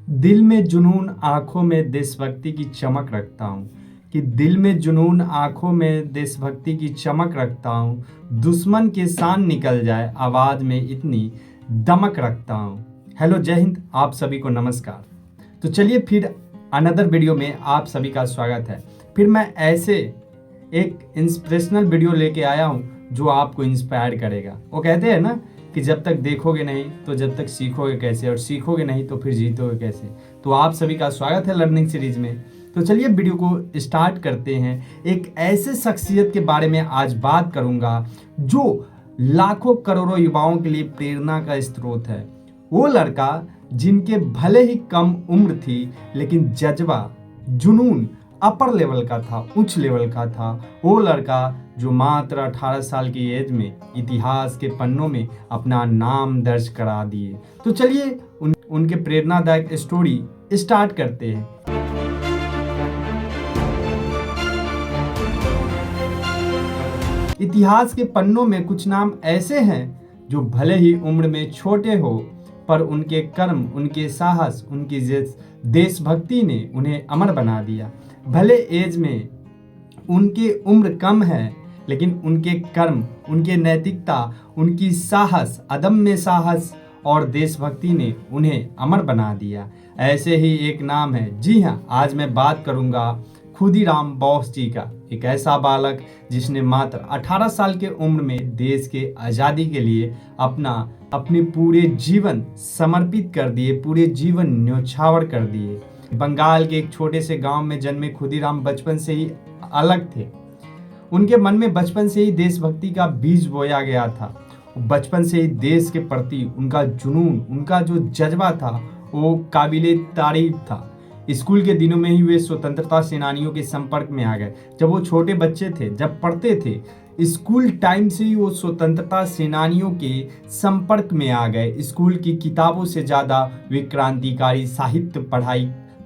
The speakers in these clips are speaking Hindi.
दिल में जुनून आंखों में देशभक्ति की चमक रखता हूँ। कि दिल में जुनून आंखों में देशभक्ति की चमक रखता हूँ। दुश्मन के शान निकल जाए आवाज में इतनी दमक रखता हूँ। हेलो, जय हिंद, आप सभी को नमस्कार। तो चलिए फिर अनदर वीडियो में आप सभी का स्वागत है। फिर मैं ऐसे एक इंस्पिरेशनल वीडियो लेके आया हूँ जो आपको इंस्पायर करेगा। वो कहते हैं ना कि जब तक देखोगे नहीं तो जब तक सीखोगे कैसे, और सीखोगे नहीं तो फिर जीतोगे कैसे। तो आप सभी का स्वागत है लर्निंग सीरीज में। तो चलिए वीडियो को स्टार्ट करते हैं। एक ऐसे शख्सियत के बारे में आज बात करूंगा जो लाखों करोड़ों युवाओं के लिए प्रेरणा का स्रोत है। वो लड़का जिनके भले ही कम उम्र थी लेकिन जज्बा, जुनून अपर लेवल का था, उच्च लेवल का था। वो लड़का जो मात्र 18 साल की एज में इतिहास के पन्नों में अपना नाम दर्ज करा दिए। तो चलिए उनके प्रेरणादायक स्टोरी स्टार्ट करते हैं। इतिहास के पन्नों में कुछ नाम ऐसे हैं जो भले ही उम्र में छोटे हो, पर उनके कर्म, उनके साहस, उनकी देशभक्ति ने उन्हें अमर बना दिया। भले एज में उनकी उम्र कम है लेकिन उनके कर्म, उनके नैतिकता, उनकी साहस, अदम्य साहस और देशभक्ति ने उन्हें अमर बना दिया। ऐसे ही एक नाम है, जी हाँ, आज मैं बात करूंगा खुदीराम बोस जी का। एक ऐसा बालक जिसने मात्र 18 साल के उम्र में देश के आज़ादी के लिए अपने पूरे जीवन समर्पित कर दिए, पूरे जीवन न्योछावर कर दिए। बंगाल के एक छोटे से गांव में जन्मे खुदीराम बचपन से ही अलग थे। उनके मन में बचपन से ही देशभक्ति का बीज बोया गया था। बचपन से ही देश के प्रति उनका जुनून, उनका जो जज्बा था वो काबिले तारीफ था। स्कूल के दिनों में ही वे स्वतंत्रता सेनानियों के संपर्क में आ गए। जब वो छोटे बच्चे थे, जब पढ़ते थे, स्कूल टाइम से ही वो स्वतंत्रता सेनानियों के संपर्क में आ गए। स्कूल की किताबों से ज्यादा वे क्रांतिकारी साहित्य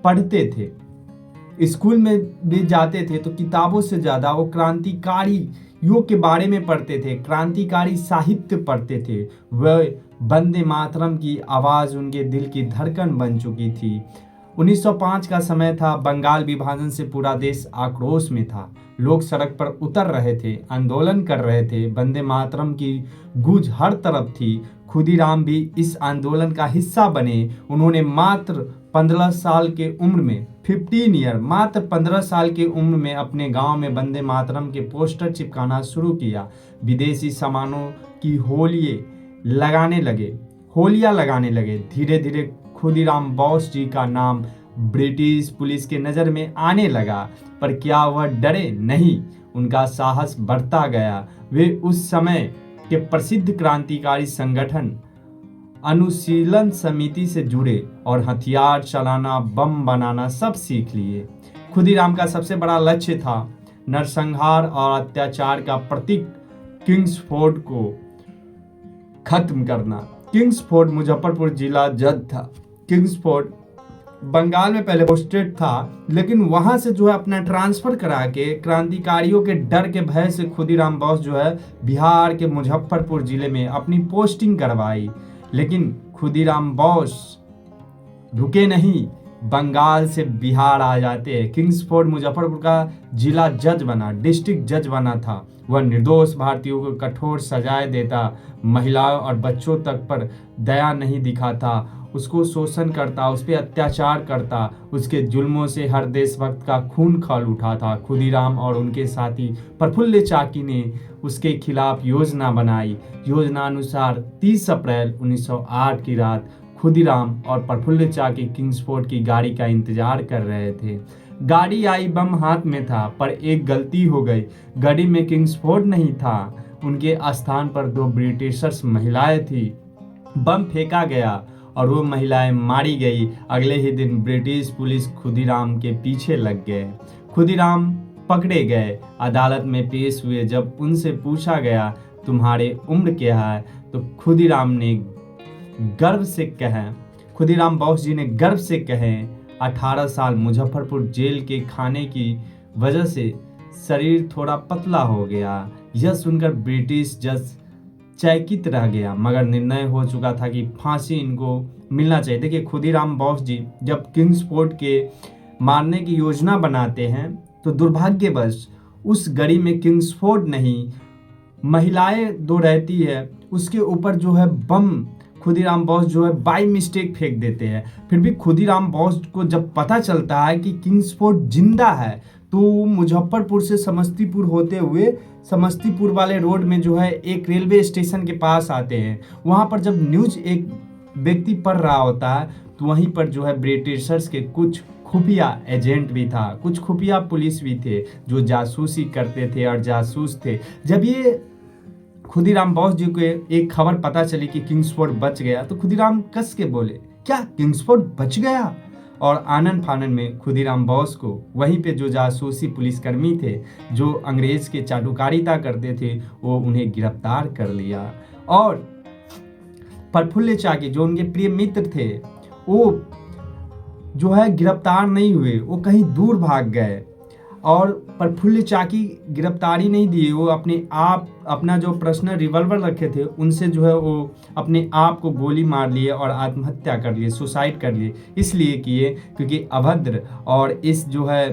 पढ़ते थे। स्कूल में भी जाते थे तो किताबों से ज्यादा वो क्रांतिकारियों के बारे में पढ़ते थे, क्रांतिकारी साहित्य पढ़ते थे। वह वंदे मातरम की आवाज उनके दिल की धड़कन बन चुकी थी। 1905 का समय था। बंगाल विभाजन से पूरा देश आक्रोश में था। लोग सड़क पर उतर रहे थे, आंदोलन कर रहे थे। वंदे मातरम की गूंज हर तरफ थी। खुदीराम भी इस आंदोलन का हिस्सा बने। उन्होंने मात्र 15 साल के उम्र में, 15 ईयर, मात्र 15 साल की उम्र में अपने गांव में वंदे मातरम के पोस्टर चिपकाना शुरू किया। विदेशी सामानों की होलियां लगाने लगे। धीरे धीरे खुदीराम बोस जी का नाम ब्रिटिश पुलिस के नजर में आने लगा, पर क्या वह डरे नहीं। उनका साहस बढ़ता गया। वे उस समय के प्रसिद्ध क्रांतिकारी संगठन अनुशीलन समिति से जुड़े और हथियार चलाना, बम बनाना सब सीख लिए। खुदीराम का सबसे बड़ा लक्ष्य था नरसंहार और अत्याचार का प्रतीक किंग्सफोर्ड को खत्म करना। किंग्सफोर्ड मुजफ्फरपुर जिला जज था। किंग्सफोर्ड बंगाल में पहले पोस्टेड था, लेकिन वहां से जो है अपना ट्रांसफर करा के क्रांतिकारियों के डर के भय से खुदीराम बोस जो है बिहार के मुजफ्फरपुर जिले में अपनी पोस्टिंग करवाई। लेकिन खुदीराम बोस रुके नहीं, बंगाल से बिहार आ जाते हैं। किंग्सफोर्ड मुजफ्फरपुर का जिला जज बना, डिस्ट्रिक्ट जज बना था। वह निर्दोष भारतीयों को कठोर सजाएं देता, महिलाओं और बच्चों तक पर दया नहीं दिखाता, उसको शोषण करता, उस पर अत्याचार करता। उसके जुल्मों से हर देशभक्त का खून खौल उठा था। खुदीराम और उनके साथी प्रफुल्ल चाकी ने उसके खिलाफ योजना बनाई। योजना अनुसार 30 अप्रैल 1908 की रात खुदीराम और प्रफुल्ल चाकी किंग्सफोर्ड की गाड़ी का इंतजार कर रहे थे। गाड़ी आई, बम हाथ में था, पर एक गलती हो गई। गाड़ी में किंग्सफोर्ड नहीं था, उनके स्थान पर 2 ब्रिटिशर्स महिलाएं थी। बम फेंका गया और वो महिलाएं मारी गई। अगले ही दिन ब्रिटिश पुलिस खुदीराम के पीछे लग गए। खुदीराम पकड़े गए, अदालत में पेश हुए। जब उनसे पूछा गया तुम्हारे उम्र क्या है, तो खुदीराम बोस जी ने गर्व से कहे 18 साल। मुजफ्फरपुर जेल के खाने की वजह से शरीर थोड़ा पतला हो गया। यह सुनकर ब्रिटिश जज चकित रह गया, मगर निर्णय हो चुका था कि फांसी इनको मिलना चाहिए। देखिए खुदीराम बोस जी जब किंग्सफोर्ड के मारने की योजना बनाते हैं तो दुर्भाग्यवश उस गड़ी में किंग्सफोर्ड नहीं, महिलाएं दो रहती है, उसके ऊपर जो है बम खुदीराम बोस जो है बाय मिस्टेक फेंक देते हैं। फिर भी खुदीराम बोस को जब पता चलता है कि किंग्सफोर्ड जिंदा है तो मुजफ्फरपुर से समस्तीपुर होते हुए समस्तीपुर वाले रोड में जो है एक रेलवे स्टेशन के पास आते हैं। वहां पर जब न्यूज एक व्यक्ति पढ़ रहा होता है तो वहीं पर जो है ब्रिटिशर्स के कुछ खुफिया एजेंट भी था, कुछ खुफिया पुलिस भी थे जो जासूसी करते थे और जासूस थे। जब ये खुदीराम बोस जी को एक खबर पता चली कि किंग्सफोर्ड बच गया तो खुदीराम कस के बोले, क्या किंग्सफोर्ड बच गया? और आनन फानन में खुदीराम बोस को वहीं पे जो जासूसी पुलिसकर्मी थे जो अंग्रेज के चाटुकारिता करते थे वो उन्हें गिरफ्तार कर लिया। और प्रफुल्ल चाकी जो उनके प्रिय मित्र थे वो जो है गिरफ्तार नहीं हुए, वो कहीं दूर भाग गए। और प्रफुल्ल चाकी गिरफ्तारी नहीं दिए, वो अपने आप अपना जो पर्सनल रिवॉल्वर रखे थे उनसे जो है वो अपने आप को गोली मार लिए और आत्महत्या कर लिए, सुसाइड कर लिए। इसलिए किए क्योंकि अभद्र और इस जो है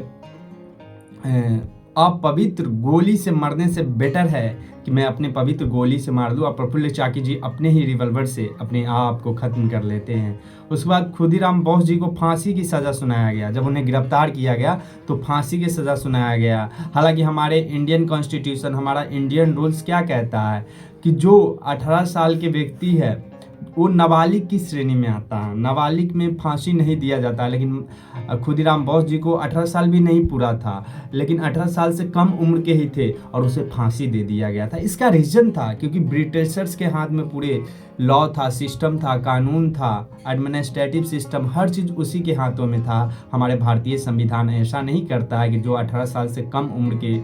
अपवित्र गोली से मरने से बेटर है कि मैं अपने पवित्र गोली से मार दूं। और प्रफुल्ल चाकी जी अपने ही रिवॉल्वर से अपने आप को खत्म कर लेते हैं। उसके बाद खुदीराम बोस जी को फांसी की सज़ा सुनाया गया। जब उन्हें गिरफ्तार किया गया तो फांसी की सज़ा सुनाया गया। हालांकि हमारे इंडियन कॉन्स्टिट्यूशन, हमारा इंडियन रूल्स क्या कहता है कि जो 18 साल के व्यक्ति है वो नाबालिग की श्रेणी में आता है, नाबालिग में फांसी नहीं दिया जाता। लेकिन खुदीराम बोस जी को 18 साल भी नहीं पूरा था, लेकिन 18 साल से कम उम्र के ही थे और उसे फांसी दे दिया गया था। इसका रीजन था क्योंकि ब्रिटिशर्स के हाथ में पूरे लॉ था, सिस्टम था, कानून था, एडमिनिस्ट्रेटिव सिस्टम, हर चीज़ उसी के हाथों में था। हमारे भारतीय संविधान ऐसा नहीं करता है कि जो 18 साल से कम उम्र के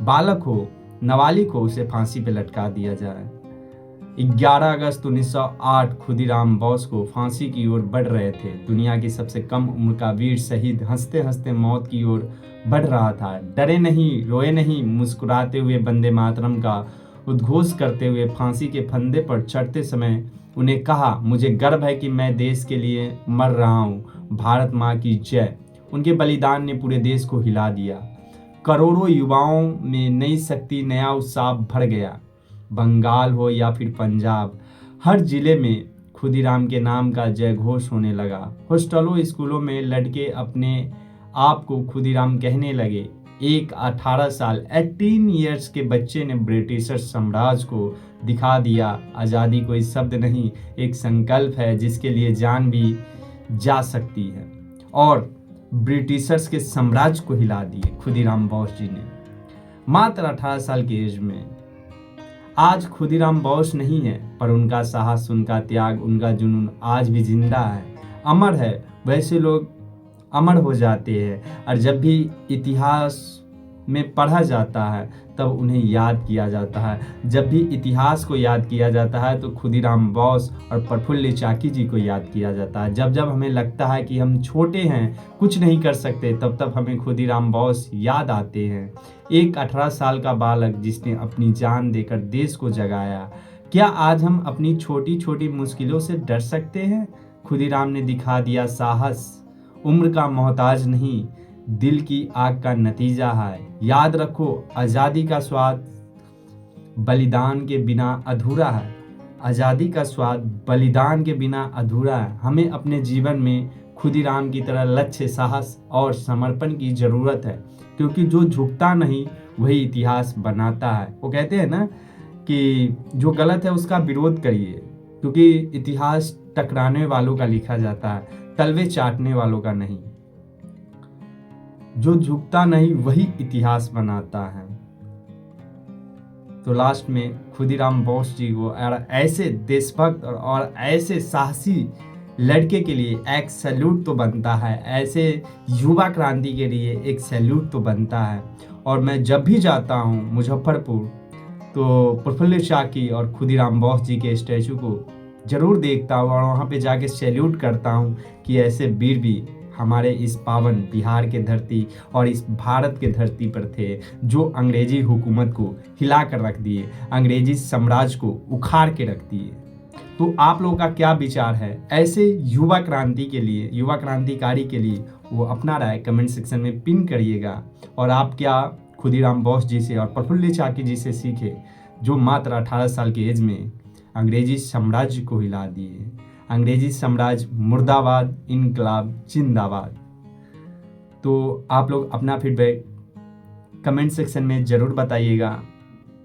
बालक हो, नाबालिग हो, उसे फांसी पे लटका दिया जाए। 11 अगस्त 1908 खुदीराम बोस को फांसी की ओर बढ़ रहे थे। दुनिया की सबसे कम उम्र का वीर शहीद हंसते हंसते मौत की ओर बढ़ रहा था। डरे नहीं, रोए नहीं, मुस्कुराते हुए वंदे मातरम का उद्घोष करते हुए फांसी के फंदे पर चढ़ते समय उन्हें कहा, मुझे गर्व है कि मैं देश के लिए मर रहा हूँ। भारत माँ की जय। उनके बलिदान ने पूरे देश को हिला दिया। करोड़ों युवाओं में नई शक्ति, नया उत्साह भर गया। बंगाल हो या फिर पंजाब, हर जिले में खुदीराम के नाम का जय घोष होने लगा। हॉस्टलों, स्कूलों में लड़के अपने आप को खुदीराम कहने लगे। एक 18 साल 18 ईयर्स के बच्चे ने ब्रिटिश साम्राज्य को दिखा दिया, आज़ादी कोई शब्द नहीं, एक संकल्प है जिसके लिए जान भी जा सकती है। और ब्रिटिशर्स के साम्राज्य को हिला दिए खुदीराम बोस जी ने मात्र 18 साल की एज में। आज खुदीराम बोस नहीं है पर उनका साहस, उनका त्याग, उनका जुनून आज भी जिंदा है, अमर है। वैसे लोग अमर हो जाते हैं और जब भी इतिहास में पढ़ा जाता है तब उन्हें याद किया जाता है। जब भी इतिहास को याद किया जाता है तो खुदीराम बोस और प्रफुल्ल चाकी जी को याद किया जाता है। जब जब हमें लगता है कि हम छोटे हैं, कुछ नहीं कर सकते, तब तब हमें खुदीराम बोस याद आते हैं। एक 18 साल का बालक जिसने अपनी जान देकर देश को जगाया। क्या आज हम अपनी छोटी छोटी मुश्किलों से डर सकते हैं? खुदीराम ने दिखा दिया साहस उम्र का मोहताज नहीं, दिल की आग का नतीजा है। याद रखो, आज़ादी का स्वाद बलिदान के बिना अधूरा है। आज़ादी का स्वाद बलिदान के बिना अधूरा है। हमें अपने जीवन में खुदीराम की तरह लक्ष्य, साहस और समर्पण की ज़रूरत है, क्योंकि जो झुकता नहीं वही इतिहास बनाता है। वो कहते हैं ना कि जो गलत है उसका विरोध करिए, क्योंकि इतिहास टकराने वालों का लिखा जाता है, तलवे चाटने वालों का नहीं। जो झुकता नहीं वही इतिहास बनाता है। तो लास्ट में खुदीराम बोस जी को ऐसे देशभक्त और ऐसे साहसी लड़के के लिए एक सैल्यूट तो बनता है, ऐसे युवा क्रांति के लिए एक सैल्यूट तो बनता है। और मैं जब भी जाता हूँ मुजफ्फरपुर तो प्रफुल्ल चाकी और खुदीराम बोस जी के स्टैचू को जरूर देखता हूँ और वहाँ पे जाके सैल्यूट करता हूँ कि ऐसे वीर भी हमारे इस पावन बिहार के धरती और इस भारत के धरती पर थे, जो अंग्रेजी हुकूमत को हिला कर रख दिए, अंग्रेजी साम्राज्य को उखाड़ के रख दिए। तो आप लोगों का क्या विचार है ऐसे युवा क्रांति के लिए, युवा क्रांतिकारी के लिए? वो अपना राय कमेंट सेक्शन में पिन करिएगा। और आप क्या खुदीराम बोस जी से और प्रफुल्ल चाकी जी से सीखे, जो मात्र 18 साल की एज में अंग्रेजी साम्राज्य को हिला दिए। अंग्रेजी साम्राज्य मुर्दाबाद, इनकलाब जिंदाबाद। तो आप लोग अपना फीडबैक कमेंट सेक्शन में ज़रूर बताइएगा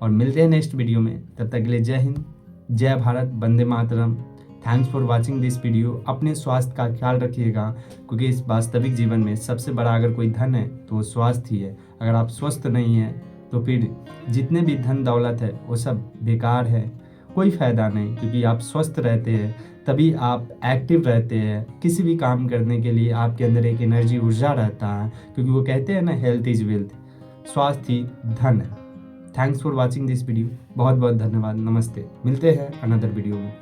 और मिलते हैं नेक्स्ट वीडियो में। तब तक के लिए जय हिंद, जय Bharat, Vande Mataram. Thanks for watching this video. अपने स्वास्थ्य का ख्याल रखिएगा, क्योंकि इस वास्तविक जीवन में सबसे बड़ा अगर कोई धन है तो वो स्वास्थ्य ही है। अगर आप स्वस्थ नहीं हैं तो फिर जितने भी धन दौलत है वो सब बेकार है, कोई फ़ायदा नहीं। क्योंकि आप स्वस्थ रहते हैं तभी आप एक्टिव रहते हैं, किसी भी काम करने के लिए आपके अंदर एक एनर्जी, ऊर्जा रहता है। क्योंकि वो कहते हैं ना, हेल्थ इज़ वेल्थ, स्वास्थ्य ही धन है। Thanks for watching this video. बहुत बहुत धन्यवाद। नमस्ते। मिलते हैं अनदर वीडियो में।